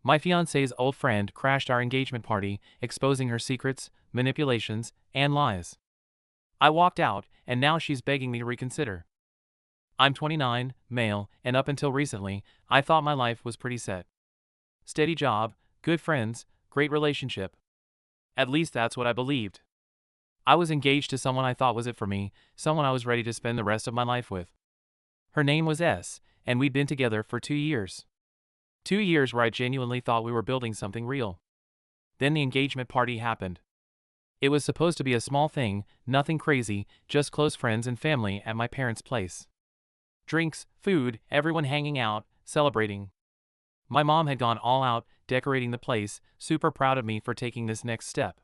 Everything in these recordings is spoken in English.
My fiance's old friend crashed our engagement party, exposing her secrets, manipulations, and lies. I walked out, and now she's begging me to reconsider. I'm 29, male, and up until recently, I thought my life was pretty set. Steady job, good friends, great relationship. At least that's what I believed. I was engaged to someone I thought was it for me, someone I was ready to spend the rest of my life with. Her name was S, and we'd been together for 2 years. 2 years where I genuinely thought we were building something real. Then the engagement party happened. It was supposed to be a small thing, nothing crazy, just close friends and family at my parents' place. Drinks, food, everyone hanging out, celebrating. My mom had gone all out, decorating the place, super proud of me for taking this next step.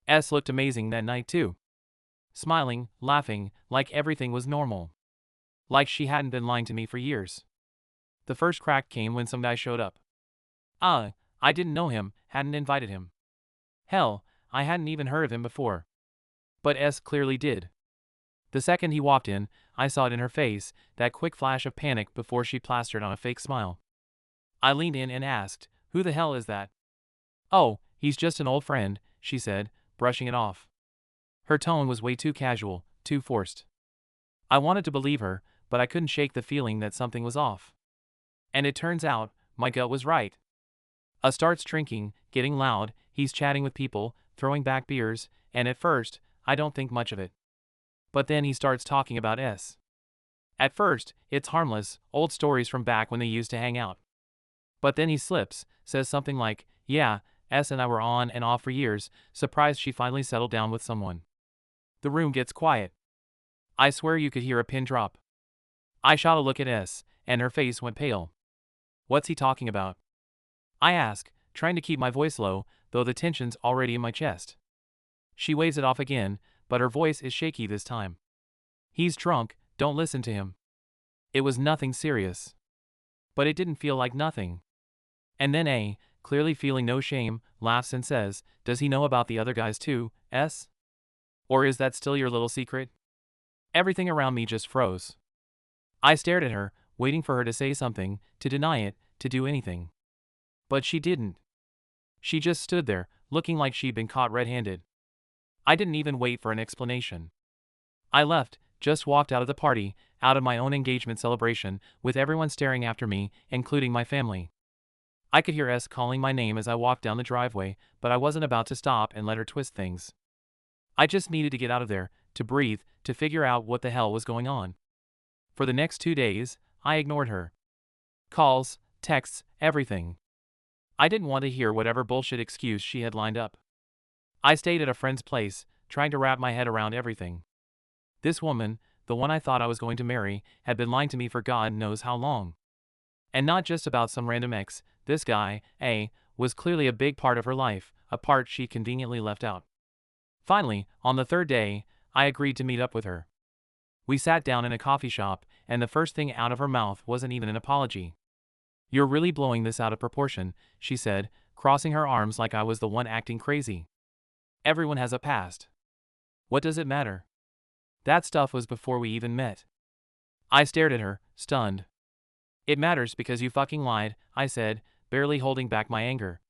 S looked amazing that night too. Smiling, laughing, like everything was normal. Like she hadn't been lying to me for years. The first crack came when some guy showed up. I didn't know him, hadn't invited him. Hell, I hadn't even heard of him before. But S clearly did. The second he walked in, I saw it in her face, that quick flash of panic before she plastered on a fake smile. I leaned in and asked, "Who the hell is that?" "Oh, he's just an old friend," she said, brushing it off. Her tone was way too casual, too forced. I wanted to believe her, but I couldn't shake the feeling that something was off. And it turns out, my gut was right. Starts drinking, getting loud, he's chatting with people, throwing back beers, and at first, I don't think much of it. But then he starts talking about S. At first, it's harmless, old stories from back when they used to hang out. But then he slips, says something like, "Yeah, S and I were on and off for years, surprised she finally settled down with someone." The room gets quiet. I swear you could hear a pin drop. I shot a look at S, and her face went pale. "What's he talking about?" I ask, trying to keep my voice low, though the tension's already in my chest. She waves it off again, but her voice is shaky this time. "He's drunk, don't listen to him." It was nothing serious. But it didn't feel like nothing. And then A, clearly feeling no shame, laughs and says, "Does he know about the other guys too, S? Or is that still your little secret?" Everything around me just froze. I stared at her, waiting for her to say something, to deny it, to do anything. But she didn't. She just stood there, looking like she'd been caught red-handed. I didn't even wait for an explanation. I left, just walked out of the party, out of my own engagement celebration, with everyone staring after me, including my family. I could hear S calling my name as I walked down the driveway, but I wasn't about to stop and let her twist things. I just needed to get out of there, to breathe, to figure out what the hell was going on. For the next 2 days, I ignored her. Calls, texts, everything. I didn't want to hear whatever bullshit excuse she had lined up. I stayed at a friend's place, trying to wrap my head around everything. This woman, the one I thought I was going to marry, had been lying to me for God knows how long. And not just about some random ex, this guy, A, was clearly a big part of her life, a part she conveniently left out. Finally, on the third day, I agreed to meet up with her. We sat down in a coffee shop, and the first thing out of her mouth wasn't even an apology. "You're really blowing this out of proportion," she said, crossing her arms like I was the one acting crazy. "Everyone has a past. What does it matter? That stuff was before we even met." I stared at her, stunned. "It matters because you fucking lied," I said, barely holding back my anger.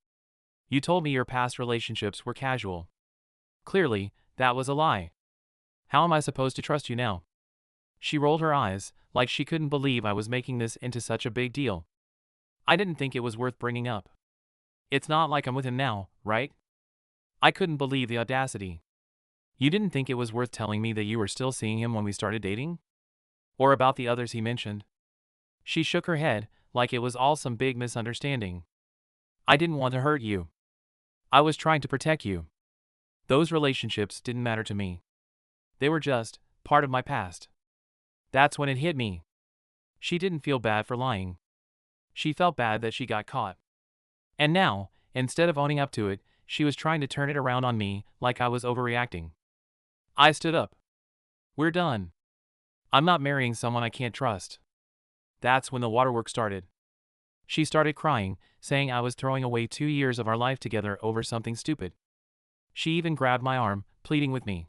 "You told me your past relationships were casual. Clearly, that was a lie. How am I supposed to trust you now?" She rolled her eyes, like she couldn't believe I was making this into such a big deal. I didn't think it was worth bringing up. "It's not like I'm with him now, right?" I couldn't believe the audacity. "You didn't think it was worth telling me that you were still seeing him when we started dating? Or about the others he mentioned?" She shook her head, like it was all some big misunderstanding. "I didn't want to hurt you. I was trying to protect you. Those relationships didn't matter to me. They were just part of my past." That's when it hit me. She didn't feel bad for lying. She felt bad that she got caught. And now, instead of owning up to it, she was trying to turn it around on me like I was overreacting. I stood up. "We're done. I'm not marrying someone I can't trust." That's when the waterworks started. She started crying, saying I was throwing away 2 years of our life together over something stupid. She even grabbed my arm, pleading with me.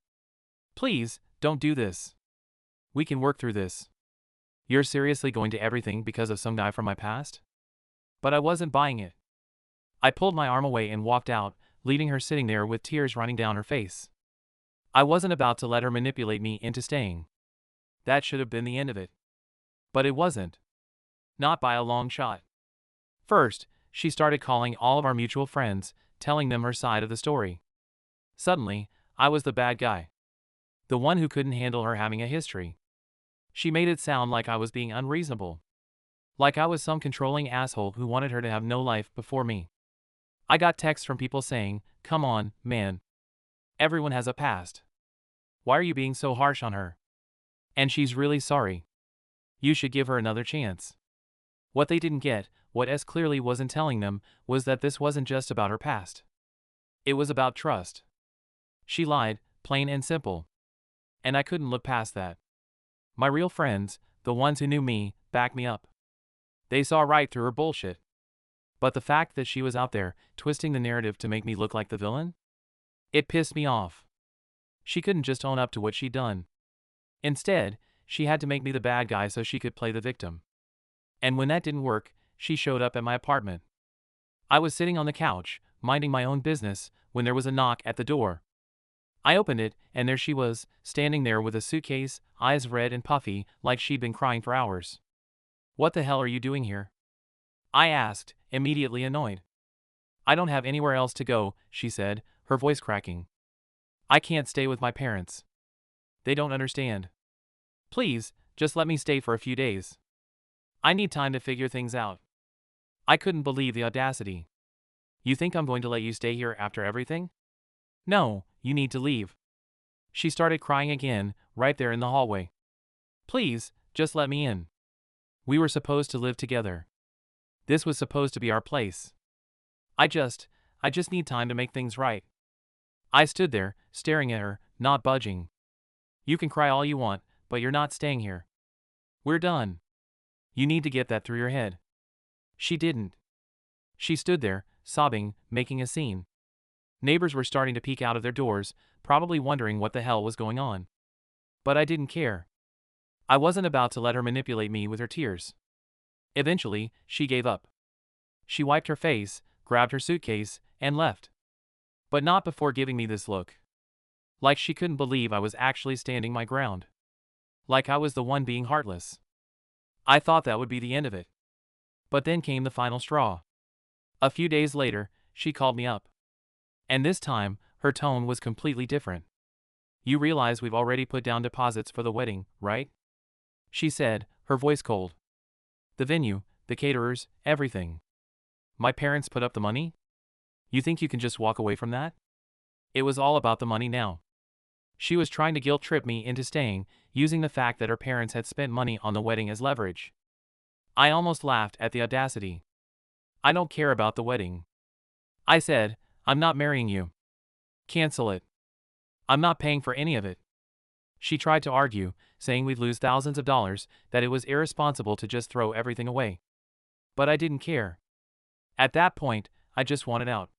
"Please, don't do this. We can work through this. You're seriously going to everything because of some guy from my past?" But I wasn't buying it. I pulled my arm away and walked out, leaving her sitting there with tears running down her face. I wasn't about to let her manipulate me into staying. That should have been the end of it. But it wasn't. Not by a long shot. First, she started calling all of our mutual friends, telling them her side of the story. Suddenly, I was the bad guy. The one who couldn't handle her having a history. She made it sound like I was being unreasonable. Like I was some controlling asshole who wanted her to have no life before me. I got texts from people saying, "Come on, man. Everyone has a past. Why are you being so harsh on her? And she's really sorry. You should give her another chance." What they didn't get, what S clearly wasn't telling them, was that this wasn't just about her past. It was about trust. She lied, plain and simple. And I couldn't look past that. My real friends, the ones who knew me, backed me up. They saw right through her bullshit. But the fact that she was out there, twisting the narrative to make me look like the villain? It pissed me off. She couldn't just own up to what she'd done. Instead, she had to make me the bad guy so she could play the victim. And when that didn't work, she showed up at my apartment. I was sitting on the couch, minding my own business, when there was a knock at the door. I opened it, and there she was, standing there with a suitcase, eyes red and puffy, like she'd been crying for hours. "What the hell are you doing here?" I asked, immediately annoyed. "I don't have anywhere else to go," she said, her voice cracking. "I can't stay with my parents. They don't understand. Please, just let me stay for a few days. I need time to figure things out." I couldn't believe the audacity. "You think I'm going to let you stay here after everything? No, you need to leave." She started crying again, right there in the hallway. "Please, just let me in. We were supposed to live together. This was supposed to be our place. I just need time to make things right." I stood there, staring at her, not budging. "You can cry all you want, but you're not staying here. We're done. You need to get that through your head." She didn't. She stood there, sobbing, making a scene. Neighbors were starting to peek out of their doors, probably wondering what the hell was going on. But I didn't care. I wasn't about to let her manipulate me with her tears. Eventually, she gave up. She wiped her face, grabbed her suitcase, and left. But not before giving me this look. Like she couldn't believe I was actually standing my ground. Like I was the one being heartless. I thought that would be the end of it. But then came the final straw. A few days later, she called me up. And this time, her tone was completely different. "You realize we've already put down deposits for the wedding, right?" she said, her voice cold. "The venue, the caterers, everything. My parents put up the money? You think you can just walk away from that?" It was all about the money now. She was trying to guilt trip me into staying, using the fact that her parents had spent money on the wedding as leverage. I almost laughed at the audacity. "I don't care about the wedding," I said. "I'm not marrying you. Cancel it. I'm not paying for any of it." She tried to argue, saying we'd lose thousands of dollars, that it was irresponsible to just throw everything away. But I didn't care. At that point, I just wanted out.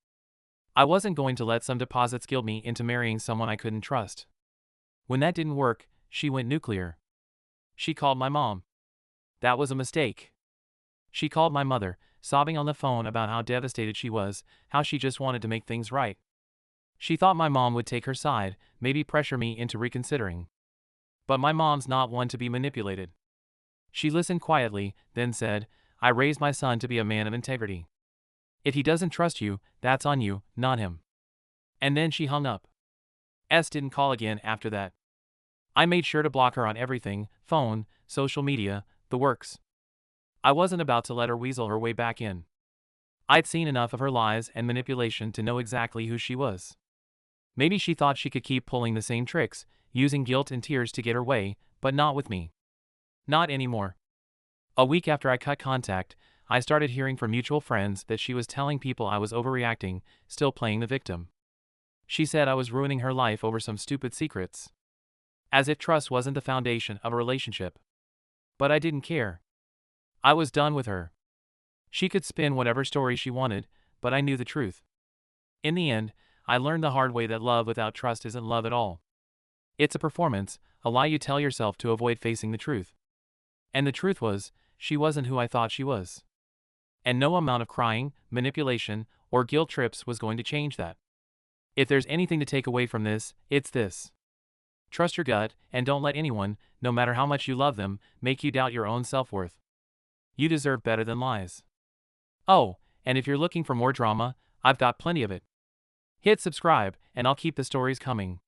I wasn't going to let some deposits guilt me into marrying someone I couldn't trust. When that didn't work, she went nuclear. She called my mom. That was a mistake. She called my mother, sobbing on the phone about how devastated she was, how she just wanted to make things right. She thought my mom would take her side, maybe pressure me into reconsidering. But my mom's not one to be manipulated. She listened quietly, then said, "I raised my son to be a man of integrity. If he doesn't trust you, that's on you, not him." And then she hung up. S didn't call again after that. I made sure to block her on everything, phone, social media, the works. I wasn't about to let her weasel her way back in. I'd seen enough of her lies and manipulation to know exactly who she was. Maybe she thought she could keep pulling the same tricks, using guilt and tears to get her way, but not with me. Not anymore. A week after I cut contact, I started hearing from mutual friends that she was telling people I was overreacting, still playing the victim. She said I was ruining her life over some stupid secrets. As if trust wasn't the foundation of a relationship. But I didn't care. I was done with her. She could spin whatever story she wanted, but I knew the truth. In the end, I learned the hard way that love without trust isn't love at all. It's a performance, a lie you tell yourself to avoid facing the truth. And the truth was, she wasn't who I thought she was. And no amount of crying, manipulation, or or guilt trips was going to change that. If there's anything to take away from this, it's this. Trust your gut, and don't let anyone, no matter how much you love them, make you doubt your own self-worth. You deserve better than lies. Oh, and if you're looking for more drama, I've got plenty of it. Hit subscribe, and I'll keep the stories coming.